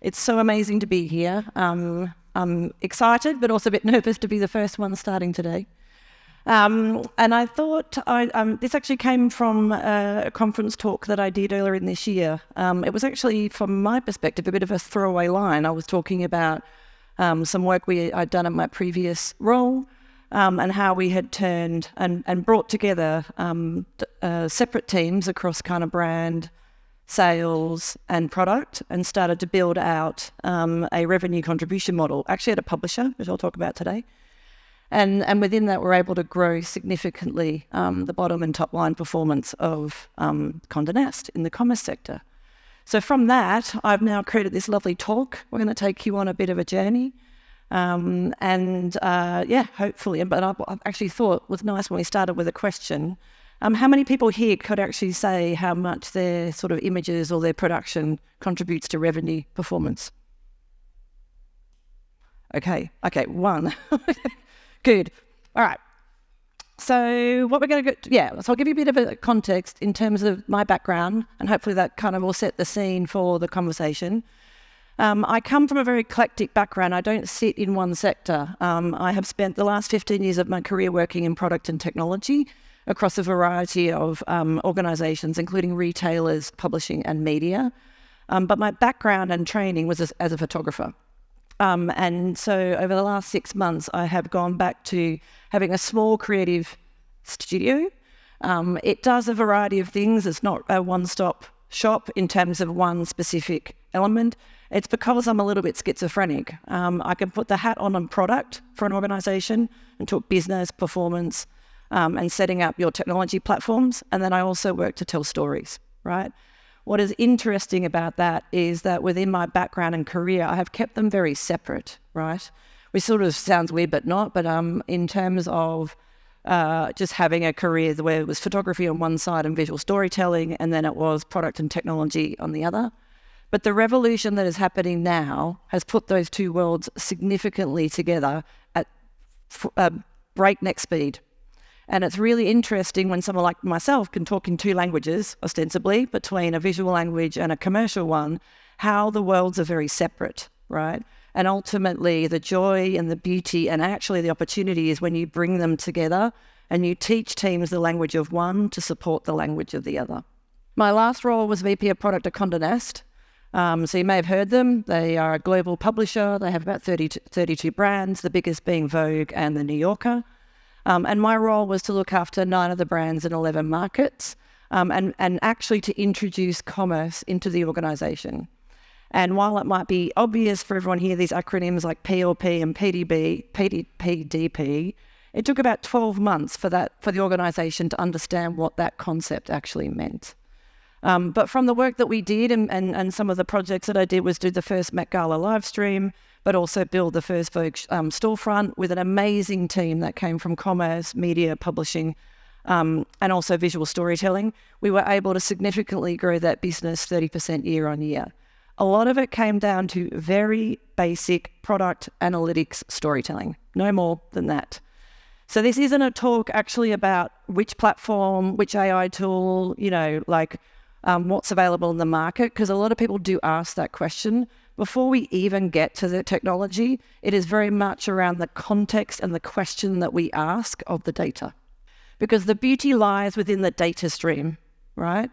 It's so amazing to be here. I'm excited, but also a bit nervous to be the first one starting today. And I thought this actually came from a conference talk that I did earlier in this year. It was actually, from my perspective, a bit of a throwaway line. I was talking about some work I'd done at my previous role, and how we had turned and brought together separate teams across kind of brand, sales and product, and started to build out a revenue contribution model, actually at a publisher, which I'll talk about today. And within that, we're able to grow significantly the bottom and top line performance of Condé Nast in the commerce sector. So from that, I've now created this lovely talk. We're going to take you on a bit of a journey. Hopefully. But I actually thought it was nice when we started with a question. How many people here could actually say how much their sort of images or their production contributes to revenue performance? Okay, one. Good. All right. So what we're going to so I'll give you a bit of a context in terms of my background, and hopefully that kind of will set the scene for the conversation. I come from a very eclectic background. I don't sit in one sector. I have spent the last 15 years of my career working in product and technology across a variety of organisations, including retailers, publishing and media. But my background and training was as a photographer. And so over the last 6 months, I have gone back to having a small creative studio. It does a variety of things. It's not a one-stop shop in terms of one specific element. It's because I'm a little bit schizophrenic. I can put the hat on product for an organisation and talk business, performance, and setting up your technology platforms. And then I also work to tell stories, right? What is interesting about that is that within my background and career, I have kept them very separate, right? Which sort of sounds weird, but not. But in terms of just having a career where it was photography on one side and visual storytelling, and then it was product and technology on the other. But the revolution that is happening now has put those two worlds significantly together at breakneck speed. And it's really interesting when someone like myself can talk in two languages, ostensibly, between a visual language and a commercial one, how the worlds are very separate, right? And ultimately, the joy and the beauty and actually the opportunity is when you bring them together and you teach teams the language of one to support the language of the other. My last role was VP of Product at Condé Nast. So you may have heard them. They are a global publisher. They have about 32 brands, the biggest being Vogue and The New Yorker. And my role was to look after 9 of the brands in 11 markets, and actually to introduce commerce into the organisation. And while it might be obvious for everyone here, these acronyms like PLP and PDP, it took about 12 months for the organisation to understand what that concept actually meant. But from the work that we did and some of the projects that I did was do the first Met Gala live stream, but also build the first Vogue storefront with an amazing team that came from commerce, media, publishing, and also visual storytelling. We were able to significantly grow that business 30% year on year. A lot of it came down to very basic product analytics storytelling, no more than that. So this isn't a talk actually about which platform, which AI tool, what's available in the market, because a lot of people do ask that question. Before we even get to the technology, it is very much around the context and the question that we ask of the data. Because the beauty lies within the data stream, right?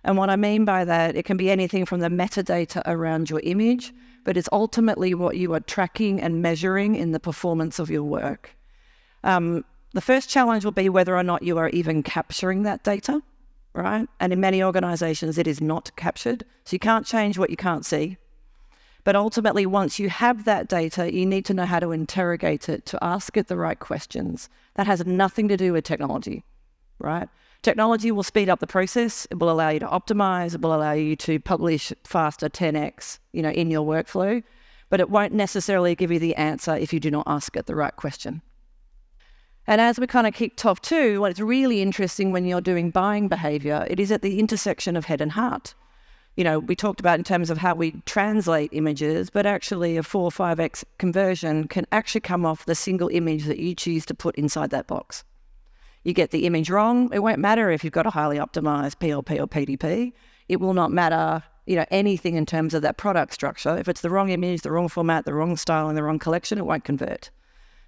And what I mean by that, it can be anything from the metadata around your image, but it's ultimately what you are tracking and measuring in the performance of your work. The first challenge will be whether or not you are even capturing that data, right? And in many organizations, it is not captured. So you can't change what you can't see. But ultimately, once you have that data, you need to know how to interrogate it, to ask it the right questions. That has nothing to do with technology, right? Technology will speed up the process. It will allow you to optimize. It will allow you to publish faster, 10x, in your workflow. But it won't necessarily give you the answer if you do not ask it the right question. And as we kind of kicked off too, what's really interesting when you're doing buying behavior, it is at the intersection of head and heart. We talked about in terms of how we translate images, but actually a 4 or 5x conversion can actually come off the single image that you choose to put inside that box. You get the image wrong, it won't matter if you've got a highly optimized PLP or PDP. It will not matter anything in terms of that product structure. If it's the wrong image, the wrong format, the wrong style, and the wrong collection, it won't convert.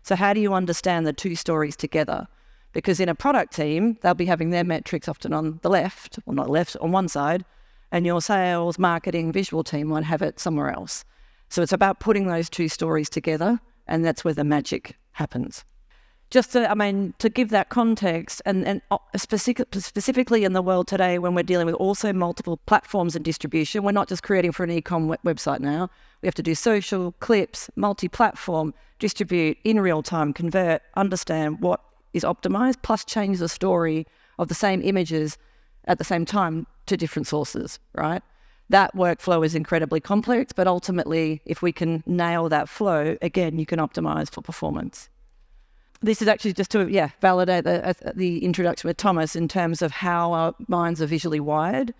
So how do you understand the two stories together? Because in a product team, they'll be having their metrics often on the left, or not left, on one side, and your sales, marketing, visual team might have it somewhere else. So it's about putting those two stories together, and that's where the magic happens. Just to give that context, and specifically in the world today when we're dealing with also multiple platforms and distribution, we're not just creating for an Ecom website now. We have to do social, clips, multi-platform, distribute, in real time, convert, understand what is optimized, plus change the story of the same images at the same time to different sources, right? That workflow is incredibly complex, but ultimately, if we can nail that flow, again, you can optimize for performance. This is actually just to validate the introduction with Thomas in terms of how our minds are visually wired.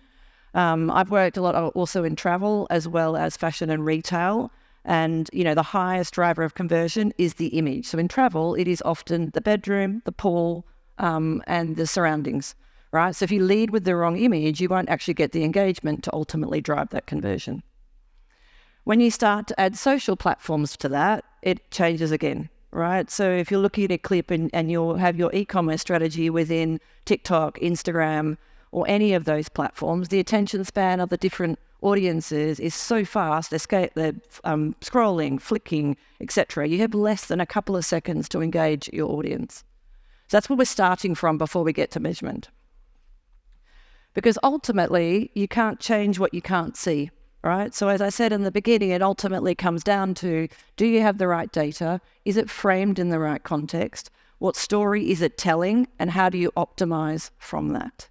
I've worked a lot also in travel as well as fashion and retail, and the highest driver of conversion is the image. So in travel, it is often the bedroom, the pool, and the surroundings, right? So if you lead with the wrong image, you won't actually get the engagement to ultimately drive that conversion. When you start to add social platforms to that, it changes again. Right. So if you're looking at a clip and you'll have your e-commerce strategy within TikTok, Instagram, or any of those platforms, the attention span of the different audiences is so fast. They're scrolling, flicking, etc. You have less than a couple of seconds to engage your audience. So that's where we're starting from before we get to measurement. Because ultimately, you can't change what you can't see. Right. So as I said in the beginning, it ultimately comes down to, do you have the right data? Is it framed in the right context? What story is it telling? And how do you optimize from that?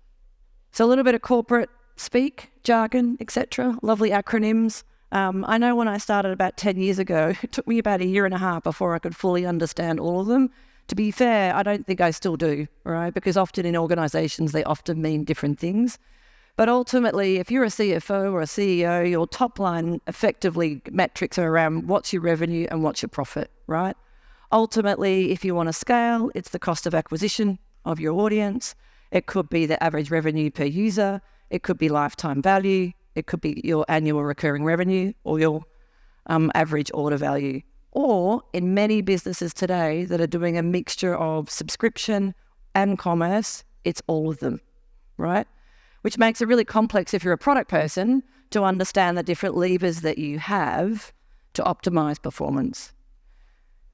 So a little bit of corporate speak, jargon, etc. Lovely acronyms. I know when I started about 10 years ago, it took me about a year and a half before I could fully understand all of them. To be fair, I don't think I still do, right? Because often in organizations, they often mean different things. But ultimately, if you're a CFO or a CEO, your top line effectively metrics are around what's your revenue and what's your profit, right? Ultimately, if you want to scale, it's the cost of acquisition of your audience. It could be the average revenue per user. It could be lifetime value. It could be your annual recurring revenue or your average order value. Or in many businesses today that are doing a mixture of subscription and commerce, it's all of them, right? Which makes it really complex if you're a product person to understand the different levers that you have to optimize performance.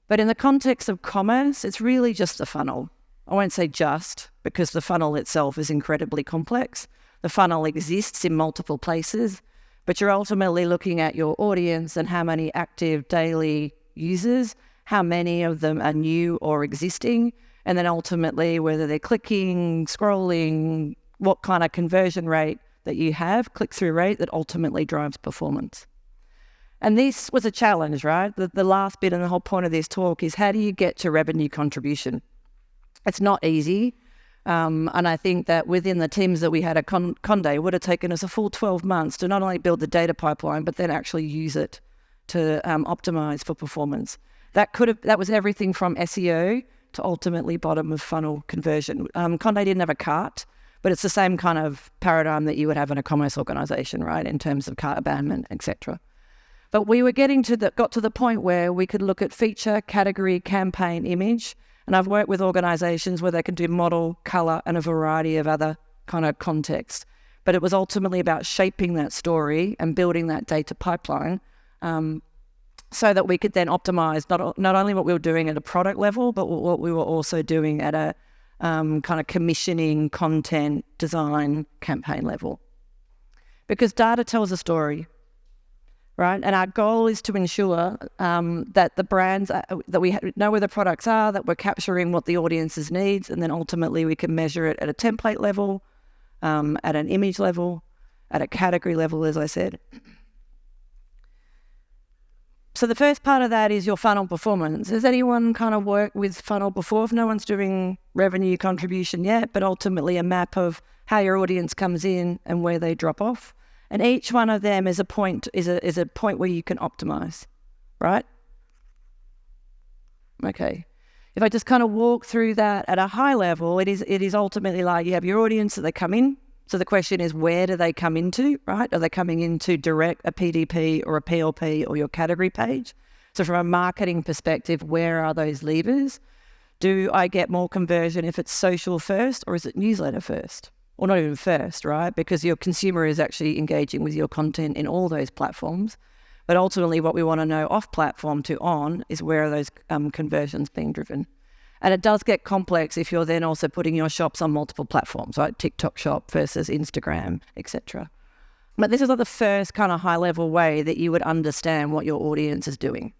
But in the context of commerce, it's really just a funnel. I won't say just, because the funnel itself is incredibly complex. The funnel exists in multiple places, but you're ultimately looking at your audience and how many active daily users, how many of them are new or existing, and then ultimately whether they're clicking, scrolling, what kind of conversion rate that you have, click-through rate, that ultimately drives performance. And this was a challenge, right? The last bit and the whole point of this talk is, how do you get to revenue contribution? It's not easy. And I think that within the teams that we had at Conde, it would have taken us a full 12 months to not only build the data pipeline, but then actually use it to optimize for performance. That was everything from SEO to ultimately bottom of funnel conversion. Conde didn't have a cart, but it's the same kind of paradigm that you would have in a commerce organization, right, in terms of cart abandonment, etc. But we were got to the point where we could look at feature, category, campaign, image, and I've worked with organizations where they can do model, color, and a variety of other kind of contexts. But it was ultimately about shaping that story and building that data pipeline so that we could then optimize not only what we were doing at a product level, but what we were also doing at a kind of commissioning, content, design, campaign level. Because data tells a story, right? And our goal is to ensure that the brands, that we know where the products are, that we're capturing what the audience's needs, and then ultimately we can measure it at a template level, at an image level, at a category level, as I said. So the first part of that is your funnel performance. Has anyone kind of worked with funnel before? If no one's doing revenue contribution yet, but ultimately a map of how your audience comes in and where they drop off. And each one of them is a point where you can optimize, right? Okay. If I just kind of walk through that at a high level, it is ultimately like you have your audience that they come in, So the question is, where do they come into, right? Are they coming into direct, a PDP or a PLP or your category page? So from a marketing perspective, where are those levers? Do I get more conversion if it's social first, or is it newsletter first? Or not even first, right? Because your consumer is actually engaging with your content in all those platforms. But ultimately what we want to know off platform to on is where are those conversions being driven. And it does get complex if you're then also putting your shops on multiple platforms, right? TikTok shop versus Instagram, etc. But this is like the first kind of high level way that you would understand what your audience is doing.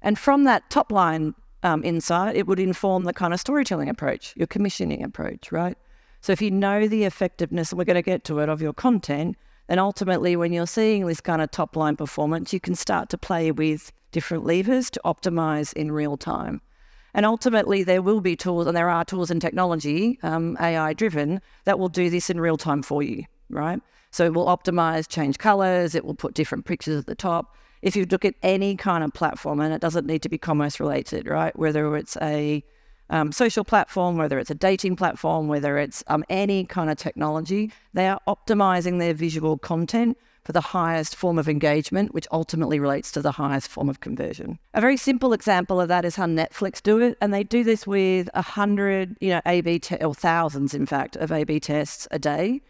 And from that top line insight, it would inform the kind of storytelling approach, your commissioning approach, right? So if you know the effectiveness, and we're going to get to it, of your content, then ultimately when you're seeing this kind of top line performance, you can start to play with different levers to optimize in real time. And ultimately there will be tools, and there are tools and technology, AI driven, that will do this in real time for you, right? So it will optimize, change colors, it will put different pictures at the top. If you look at any kind of platform, and it doesn't need to be commerce related, right? Whether it's a social platform, whether it's a dating platform, whether it's any kind of technology, they are optimizing their visual content for the highest form of engagement, which ultimately relates to the highest form of conversion. A very simple example of that is how Netflix do it, and they do this with 100, or thousands, in fact, of A/B tests a day.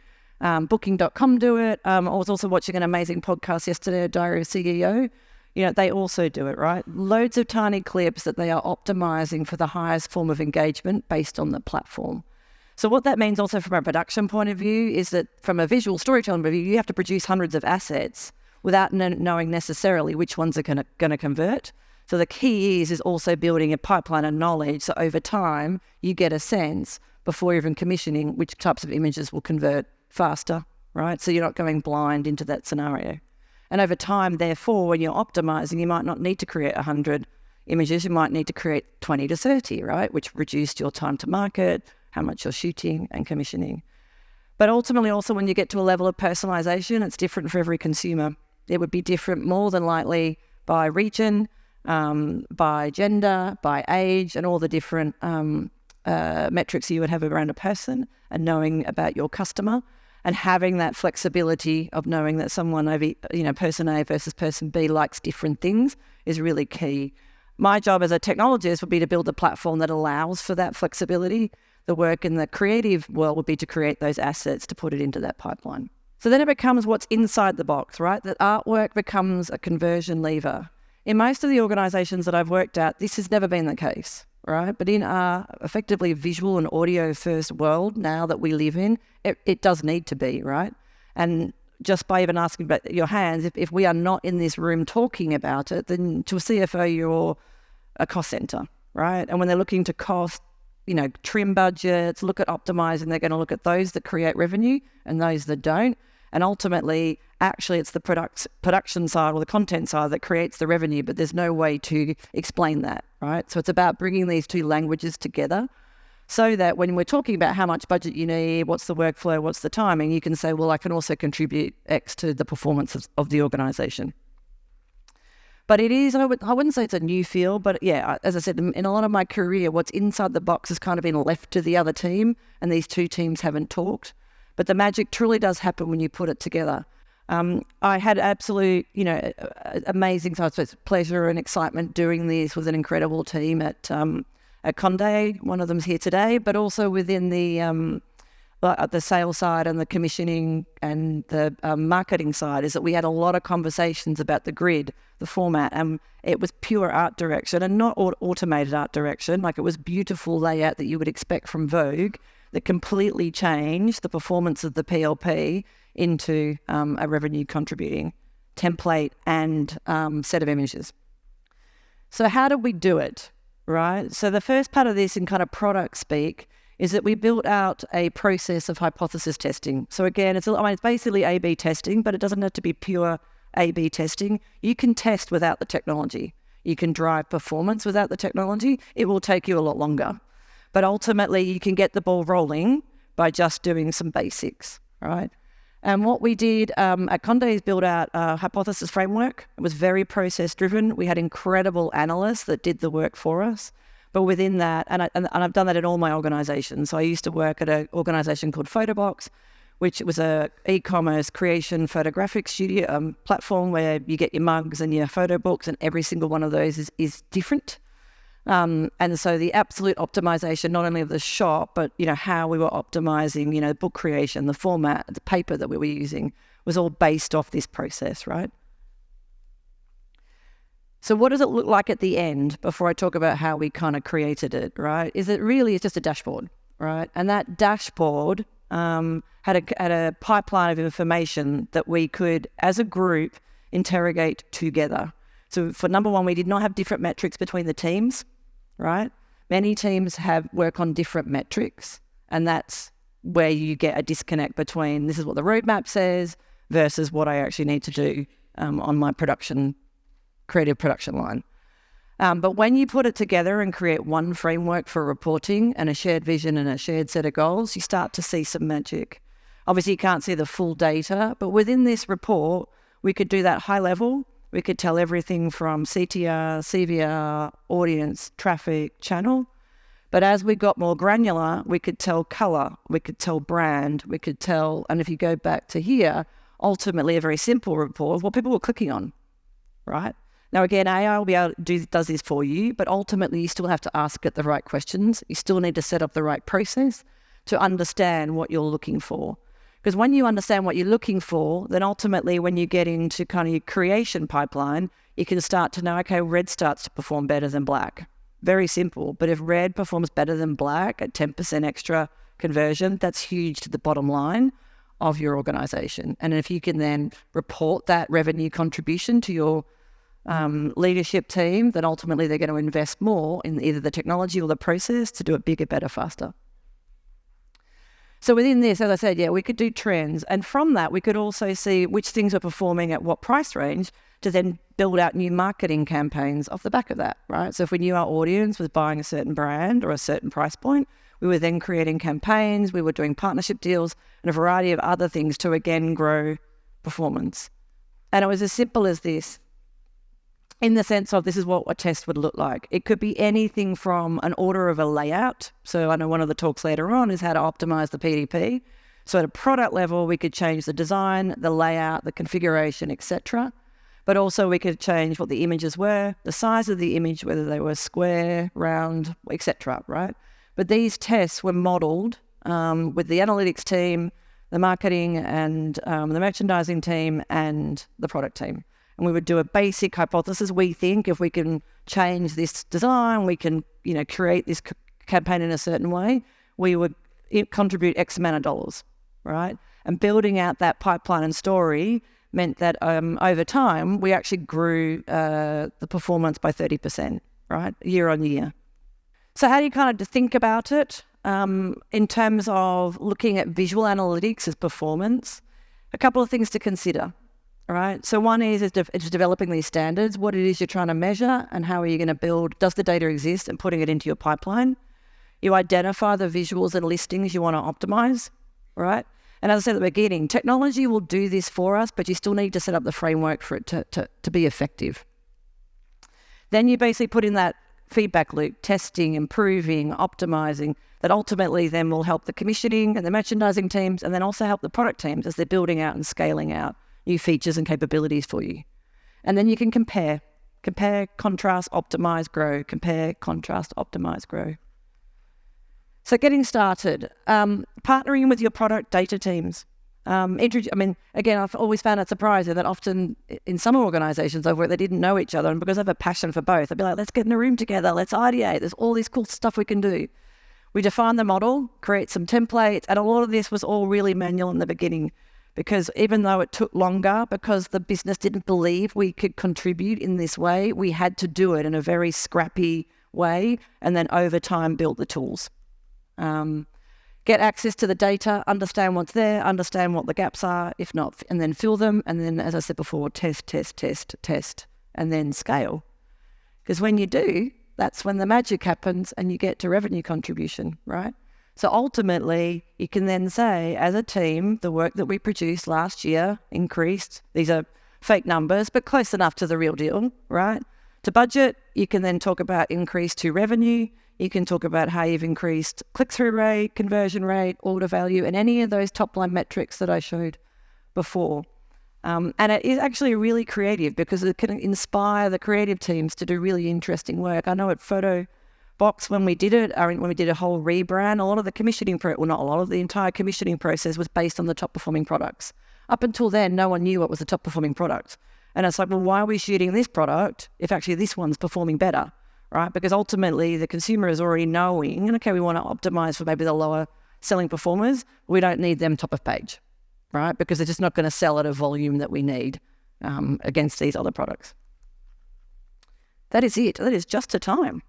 Booking.com do it. I was also watching an amazing podcast yesterday, Diary of CEO. They also do it, right? Loads of tiny clips that they are optimizing for the highest form of engagement based on the platform. So what that means also from a production point of view is that from a visual storytelling point of view, you have to produce hundreds of assets without knowing necessarily which ones are going to convert. So the key is also building a pipeline of knowledge. So over time, you get a sense before even commissioning which types of images will convert faster, right? So you're not going blind into that scenario. And over time, therefore, when you're optimizing, you might not need to create 100 images. You might need to create 20 to 30, right? Which reduced your time to market, how much you're shooting and commissioning. But ultimately, also, when you get to a level of personalization, it's different for every consumer. It would be different more than likely by region, by gender, by age, and all the different metrics you would have around a person, and knowing about your customer. And having that flexibility of knowing that someone over, person A versus person B likes different things is really key. My job as a technologist would be to build a platform that allows for that flexibility. The work in the creative world would be to create those assets to put it into that pipeline. So then it becomes what's inside the box, right? That artwork becomes a conversion lever. In most of the organizations that I've worked at, this has never been the case, right? But in our effectively visual and audio first world now that we live in, it does need to be, right? And just by even asking about your hands, if we are not in this room talking about it, then to a CFO, you're a cost center, right? And when they're looking to cost, trim budgets, look at optimizing, they're going to look at those that create revenue and those that don't. And ultimately, actually, it's the production side or the content side that creates the revenue, but there's no way to explain that, right? So it's about bringing these two languages together so that when we're talking about how much budget you need, what's the workflow, what's the timing, you can say, well, I can also contribute X to the performance of the organization. But it is, I wouldn't say it's a new field, but yeah, as I said, in a lot of my career, what's inside the box has kind of been left to the other team, and these two teams haven't talked. But the magic truly does happen when you put it together. I had absolute, amazing pleasure and excitement doing this with an incredible team at Conde. One of them's here today, but also within the sales side and the commissioning and the marketing side is that we had a lot of conversations about the grid, the format, and it was pure art direction and not automated art direction. Like, it was beautiful layout that you would expect from Vogue that completely changed the performance of the PLP into a revenue contributing template and set of images. So how did we do it, right? So the first part of this in kind of product speak is that we built out a process of hypothesis testing. So again, it's basically A/B testing, but it doesn't have to be pure A/B testing. You can test without the technology. You can drive performance without the technology. It will take you a lot longer. But ultimately, you can get the ball rolling by just doing some basics, right? And what we did at Conde is build out a hypothesis framework. It was very process-driven. We had incredible analysts that did the work for us. But within that, and I've done that in all my organizations. So I used to work at an organization called Photoworks, which was a e-commerce creation photographic studio platform where you get your mugs and your photo books, and every single one of those is different. And so the absolute optimization, not only of the shop, but, how we were optimizing, book creation, the format, the paper that we were using was all based off this process, right? So what does it look like at the end before I talk about how we kind of created it, right? Is it really just a dashboard, right? And that dashboard had a pipeline of information that we could, as a group, interrogate together. So for number one, we did not have different metrics between the teams, right? Many teams work on different metrics, and that's where you get a disconnect between this is what the roadmap says versus what I actually need to do on my creative production line. But when you put it together and create one framework for reporting and a shared vision and a shared set of goals, you start to see some magic. Obviously, you can't see the full data, but within this report, we could do that high level. We could tell everything from CTR, CVR, audience, traffic, channel. But as we got more granular, we could tell color, we could tell brand, we could tell, and if you go back to here, ultimately a very simple report of what people were clicking on, right? Now, again, AI will be able to does this for you, but ultimately you still have to ask it the right questions. You still need to set up the right process to understand what you're looking for. Because when you understand what you're looking for, then ultimately when you get into kind of your creation pipeline, you can start to know, okay, red starts to perform better than black. Very simple. But if red performs better than black at 10% extra conversion, that's huge to the bottom line of your organization. And if you can then report that revenue contribution to your leadership team, then ultimately they're going to invest more in either the technology or the process to do it bigger, better, faster. So within this, as I said, we could do trends. And from that, we could also see which things are performing at what price range to then build out new marketing campaigns off the back of that, right? So if we knew our audience was buying a certain brand or a certain price point, we were then creating campaigns, we were doing partnership deals and a variety of other things to, again, grow performance. And it was as simple as this, in the sense of this is what a test would look like. It could be anything from an order of a layout. So I know one of the talks later on is how to optimize the PDP. So at a product level, we could change the design, the layout, the configuration, etc. But also we could change what the images were, the size of the image, whether they were square, round, etc. Right? But these tests were modeled with the analytics team, the marketing and the merchandising team and the product team. And we would do a basic hypothesis. We think if we can change this design, we can, create this campaign in a certain way, we would contribute X amount of dollars, right? And building out that pipeline and story meant that over time, we actually grew the performance by 30%, right? Year on year. So how do you kind of think about it in terms of looking at visual analytics as performance? A couple of things to consider. Right. So one is developing these standards, what it is you're trying to measure and how are you going to build, does the data exist, and putting it into your pipeline. You identify the visuals and listings you want to optimize, right? And as I said at the beginning, technology will do this for us, but you still need to set up the framework for it to be effective. Then you basically put in that feedback loop, testing, improving, optimizing, that ultimately then will help the commissioning and the merchandising teams and then also help the product teams as they're building out and scaling out new features and capabilities for you. And then you can compare, contrast, optimize, grow, compare, contrast, optimize, grow. So getting started, partnering with your product data teams. Again, I've always found it surprising that often in some organizations I've worked, they didn't know each other. And because I have a passion for both, I'd be like, let's get in a room together, let's ideate. There's all this cool stuff we can do. We define the model, create some templates, and a lot of this was all really manual in the beginning. Because even though it took longer, because the business didn't believe we could contribute in this way, we had to do it in a very scrappy way and then over time build the tools. Get access to the data, understand what's there, understand what the gaps are, if not, and then fill them. And then, as I said before, test, and then scale. Because when you do, that's when the magic happens and you get to revenue contribution, right? So ultimately, you can then say, as a team, the work that we produced last year increased. These are fake numbers, but close enough to the real deal, right? to budget. You can then talk about increase to revenue. You can talk about how you've increased click-through rate, conversion rate, order value, and any of those top-line metrics that I showed before. And it is actually really creative because it can inspire the creative teams to do really interesting work. I know at Photobox, when we did it, when we did a whole rebrand, a lot of the commissioning, the entire commissioning process was based on the top-performing products. Up until then, no one knew what was the top-performing product. And it's like, well, why are we shooting this product if actually this one's performing better, right? Because ultimately the consumer is already knowing, okay, we want to optimize for maybe the lower selling performers. We don't need them top of page, right? Because they're just not going to sell at a volume that we need against these other products. That is it. That is just a time.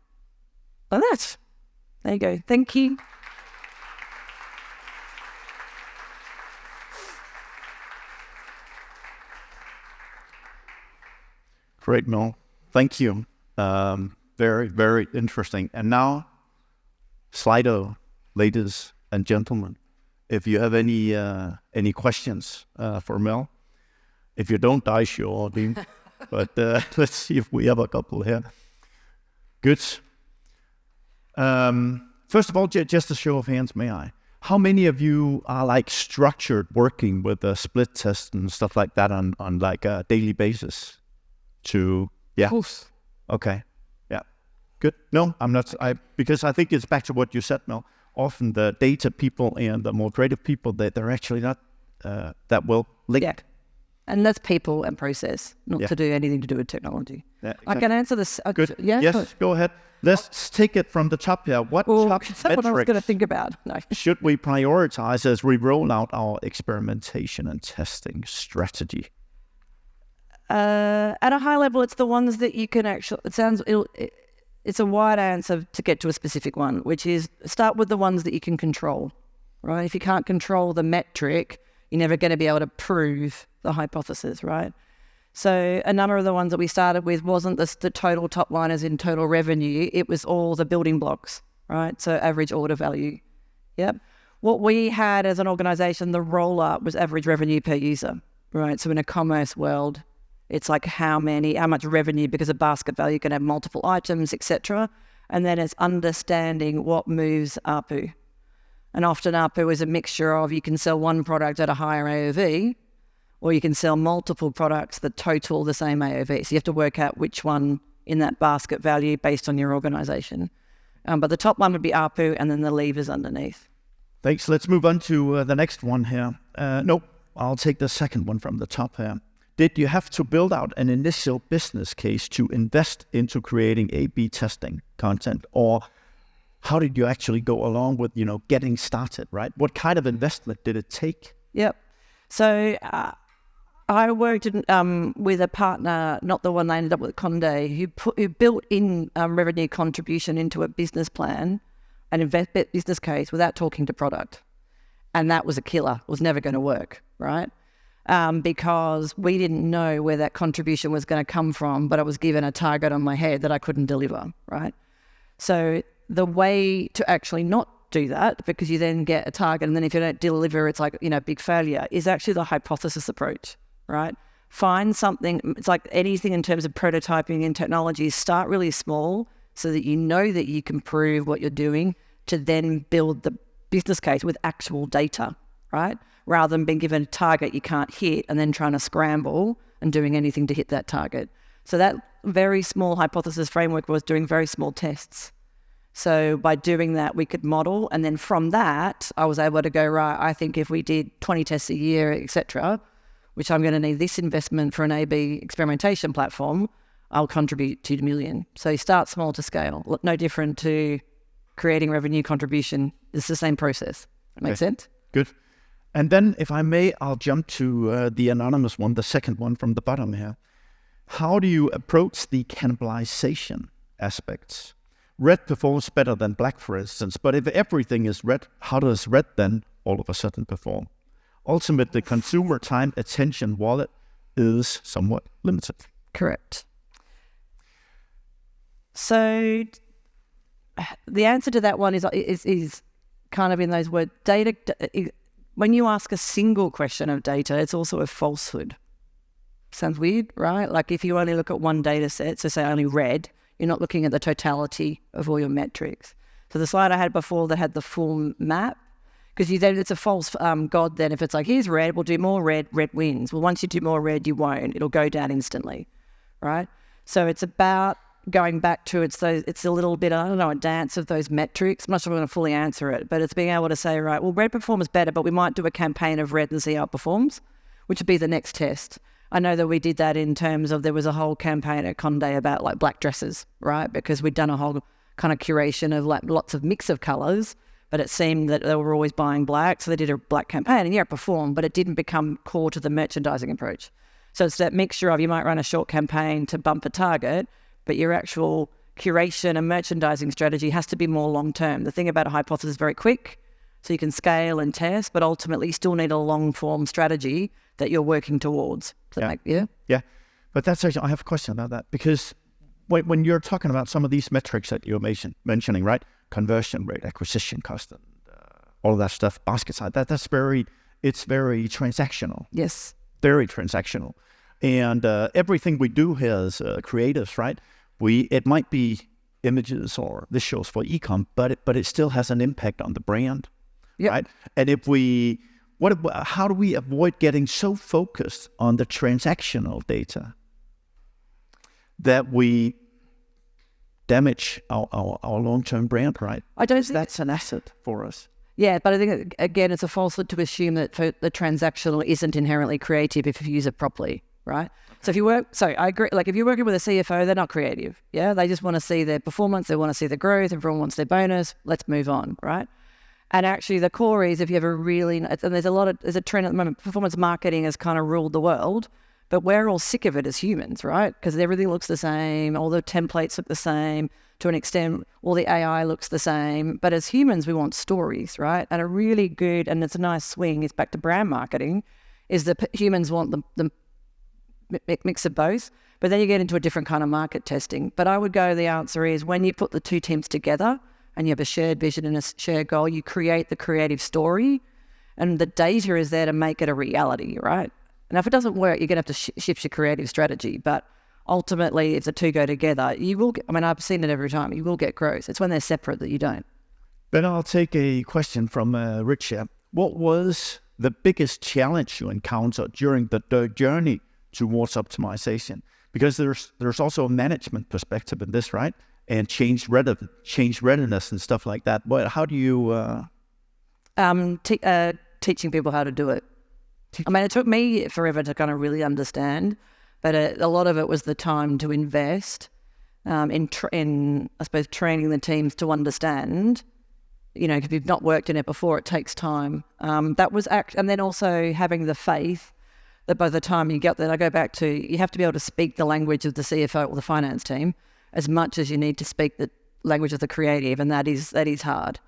Well, there you go. Thank you. Great, Mel. Thank you. Very, very interesting. And now, Slido, ladies and gentlemen, if you have any questions for Mel, if you don't, I sure do. But let's see if we have a couple here. Good. First of all, just a show of hands, may I? How many of you are like structured working with a split test and stuff like that on like a daily basis? Yeah. Oof. Okay. Yeah. Good. No, I'm not. Because I think it's back to what you said, Mel. Often the data people and the more creative people, they're actually not that well linked. Yeah. And that's people and process, not to do anything to do with technology. Yeah, exactly. I can answer this. Good. Yeah. Yes, go ahead. Let's take it from the top here. What top is that what I was going to think about? No. should we prioritize as we roll out our experimentation and testing strategy? At a high level, it's the ones that you can actually, it's a wide answer to get to a specific one, which is start with the ones that you can control, right? If you can't control the metric, you're never going to be able to prove the hypothesis, right? So a number of the ones that we started with wasn't the total top line as in total revenue, it was all the building blocks, right? So average order value. Yep. What we had as an organization, the roll-up was average revenue per user, right? So in a commerce world, it's like how much revenue, because a basket value can have multiple items, etc. And then it's understanding what moves ARPU. And often ARPU is a mixture of you can sell one product at a higher AOV, or you can sell multiple products that total the same AOV. So you have to work out which one in that basket value based on your organization. But the top one would be ARPU, and then the levers underneath. Thanks. Let's move on to the next one here. Nope, I'll take the second one from the top here. Did you have to build out an initial business case to invest into creating A/B testing content, or how did you actually go along with, getting started, right? What kind of investment did it take? Yep. So I worked with a partner, not the one I ended up with, Conde, who built in revenue contribution into a business plan and business case without talking to product. And that was a killer. It was never going to work, right? Because we didn't know where that contribution was going to come from, but I was given a target on my head that I couldn't deliver, right? So the way to actually not do that, because you then get a target and then if you don't deliver, it's like, big failure, is actually the hypothesis approach, right? Find something, it's like anything in terms of prototyping in technology, start really small so that you know that you can prove what you're doing to then build the business case with actual data, right? Rather than being given a target you can't hit and then trying to scramble and doing anything to hit that target. So that very small hypothesis framework was doing very small tests. So by doing that, we could model. And then from that, I was able to go, right, I think if we did 20 tests a year, etc., which I'm going to need this investment for an A/B experimentation platform, I'll contribute 2 million. So you start small to scale. No different to creating revenue contribution. It's the same process. Make sense? Good. And then, if I may, I'll jump to the anonymous one, the second one from the bottom here. How do you approach the cannibalization aspects? Red performs better than black, for instance, but if everything is red, how does red then all of a sudden perform? Ultimately, consumer time, attention, wallet is somewhat limited. Correct. So the answer to that one is kind of in those words. Data. When you ask a single question of data, it's also a falsehood, Sounds weird, right? Like if you only look at one data set, so say only red, you're not looking at the totality of all your metrics. So the slide I had before that had the full map, because it's a false god then. If it's like, here's red, we'll do more red, red wins. Well, once you do more red, you won't. It'll go down instantly, right? So it's about going back to it's a little bit, I don't know, a dance of those metrics. I'm not sure I'm going to fully answer it, but it's being able to say, right, well, red performs better, but we might do a campaign of red and see how it performs, which would be the next test. I know that we did that in terms of there was a whole campaign at Condé about like black dresses, right? Because we'd done a whole kind of curation of like lots of mix of colours, but it seemed that they were always buying black. So they did a black campaign and yeah, it performed, but it didn't become core to the merchandising approach. So it's that mixture of you might run a short campaign to bump a target, but your actual curation and merchandising strategy has to be more long-term. The thing about a hypothesis is very quick, so you can scale and test, but ultimately you still need a long-form strategy that you're working towards. Yeah. But that's actually, I have a question about that, because when you're talking about some of these metrics that you're mentioning, right? Conversion rate, acquisition cost, and all of that stuff, basket size, it's very transactional. Yes. Very transactional. And everything we do here as creatives, right? It might be images or visuals for Ecom, but it still has an impact on the brand, right? And how do we avoid getting so focused on the transactional data that we damage our long-term brand, right? I don't think that's an asset for us. Yeah, but I think, again, it's a falsehood to assume that the transactional isn't inherently creative if you use it properly, right? Okay. So I agree, like if you're working with a CFO, they're not creative, yeah? They just want to see their performance, they want to see the growth, everyone wants their bonus, let's move on, right? And actually the core is if you have and there's a trend at the moment, performance marketing has kind of ruled the world, but we're all sick of it as humans, right? Because everything looks the same, all the templates look the same, to an extent, all the AI looks the same. But as humans, we want stories, right? And a really good, and it's a nice swing, is back to brand marketing, is that humans want the mix of both. But then you get into a different kind of market testing. But I would go, the answer is when you put the two teams together and you have a shared vision and a shared goal, you create the creative story and the data is there to make it a reality, right? And if it doesn't work, you're going to have to shift your creative strategy. But ultimately, if the two go together, you will get, I've seen it every time, you will get growth. It's when they're separate that you don't. Then I'll take a question from Rich here. What was the biggest challenge you encountered during the journey towards optimization? Because there's also a management perspective in this, right? And change readiness and stuff like that. But how do you... Teaching people how to do it. It took me forever to kind of really understand, but a lot of it was the time to invest in I suppose, training the teams to understand. Because if you've not worked in it before, it takes time. And then also having the faith that by the time you get there, I go back to, you have to be able to speak the language of the CFO or the finance team as much as you need to speak the language of the creative, and that is hard.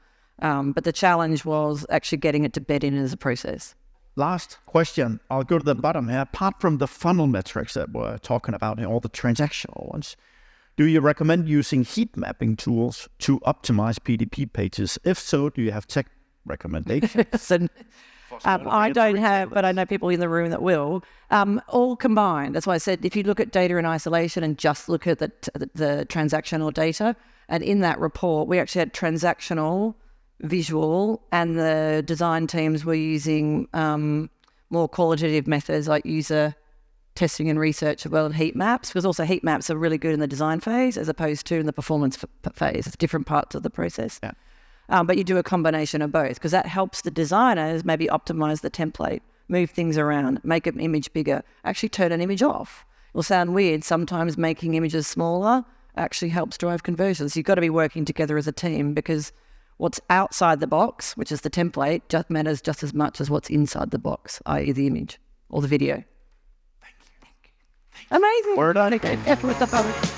But the challenge was actually getting it to bed in as a process. Last question. I'll go to the bottom here. Apart from the funnel metrics that we're talking about and all the transactional ones, do you recommend using heat mapping tools to optimize PDP pages? If so, do you have tech recommendations? I don't have, but I know people in the room that will. All combined. That's why I said if you look at data in isolation and just look at the transactional data, and in that report, we actually had transactional, visual, and the design teams were using more qualitative methods like user testing and research as well, and heat maps, because also heat maps are really good in the design phase as opposed to in the performance phase. It's different parts of the process. Yeah. But you do a combination of both because that helps the designers maybe optimize the template, move things around, make an image bigger, actually turn an image off. It'll sound weird. Sometimes making images smaller actually helps drive conversions. You've got to be working together as a team because what's outside the box, which is the template, just matters just as much as what's inside the box, i.e. the image or the video. Thank you. Amazing. Word on it.